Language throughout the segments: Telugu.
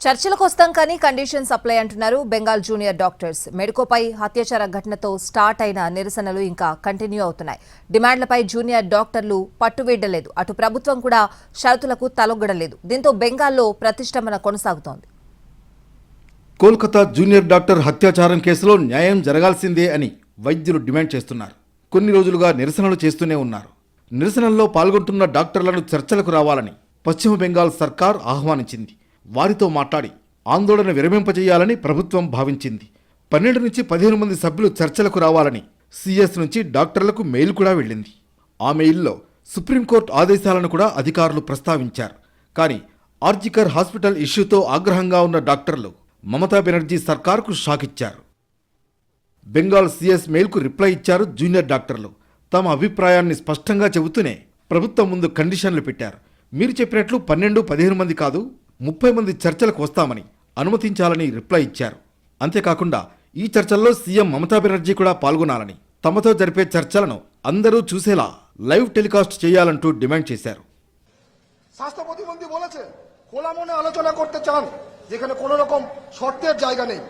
చర్చలకు వస్తాం కానీ కండిషన్ సప్లై అంటున్నారు బెంగాల్ జూనియర్ డాక్టర్స్. మెడికోపై అత్యాచార ఘటనతో స్టార్ట్ అయిన నిరసనలు ఇంకా కంటిన్యూ అవుతున్నాయి. డిమాండ్లపై జూనియర్ డాక్టర్లు పట్టువీడలేదు. అటు ప్రభుత్వం కూడా షరతులకు తలొగ్గడలేదు. దీంతో బెంగాల్లో ప్రతిష్టంభన కొనసాగుతోంది. కోల్కతా జూనియర్ డాక్టర్ హత్యాచారం కేసులో న్యాయం జరగాల్సిందే అని వైద్యులు డిమాండ్ చేస్తున్నారు. కొన్ని రోజులుగా నిరసనలు చేస్తూనే ఉన్నారు. నిరసనల్లో పాల్గొంటున్న డాక్టర్లను చర్చలకు రావాలని పశ్చిమ బెంగాల్ సర్కార్ ఆహ్వానించింది. వారితో మాట్లాడి ఆందోళన విరమింపజేయాలని ప్రభుత్వం భావించింది. 12 నుంచి 15 మంది సభ్యులు చర్చలకు రావాలని సీఎస్ నుంచి డాక్టర్లకు మెయిల్ కూడా వెళ్ళింది. ఆ మెయిల్లో సుప్రీంకోర్టు ఆదేశాలను కూడా అధికారులు ప్రస్తావించారు. కానీ ఆర్జికర్ హాస్పిటల్ ఇష్యూతో ఆగ్రహంగా ఉన్న డాక్టర్లు మమతా బెనర్జీ సర్కార్కు షాక్ ఇచ్చారు. బెంగాల్ సీఎస్ మెయిల్కు రిప్లై ఇచ్చారు జూనియర్ డాక్టర్లు. తమ అభిప్రాయాన్ని స్పష్టంగా చెబుతూనే ప్రభుత్వం ముందు కండిషన్లు పెట్టారు. మీరు చెప్పినట్లు 12-15 మంది కాదు, 30 మంది చర్చలకు వస్తామని అనుమతించాలని రిప్లై ఇచ్చారు. అంతేకాకుండా ఈ చర్చల్లో సీఎం మమతా బెనర్జీ కూడా పాల్గొనాలని, తమతో జరిపే చర్చలను అందరూ చూసేలా లైవ్ టెలికాస్ట్ చేయాలంటూ డిమాండ్ చేశారు. স্বাস্থ্য প্রতিমন্ত্রী বলেছেন খোলা মনে আলোচনা করতে চান, যেখানে কোনো রকম শর্তের জায়গা নেই।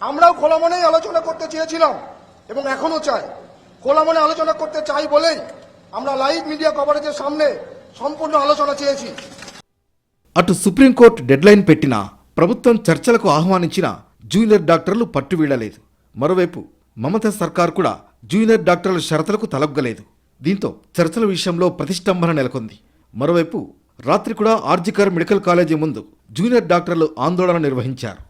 আমরাও খোলা মনেই আলোচনা করতে চেয়েছিলাম এবং এখনো চাই। খোলা মনে আলোচনা করতে চাই বলেই আমরা লাইভ মিডিয়া কভারেজের সামনে সম্পূর্ণ আলোচনা চেয়েছি। అటు సుప్రీంకోర్టు డెడ్లైన్ పెట్టినా ప్రభుత్వం చర్చలకు ఆహ్వానించిన జూనియర్ డాక్టర్లు పట్టువీడలేదు. మరోవైపు మమతా సర్కార్ కూడా జూనియర్ డాక్టర్ల షరతులకు తలొగ్గలేదు. దీంతో చర్చల విషయంలో ప్రతిష్టంభన నెలకొంది. మరోవైపు రాత్రి కూడా ఆర్జికర్ మెడికల్ కాలేజీ ముందు జూనియర్ డాక్టర్లు ఆందోళన నిర్వహించారు.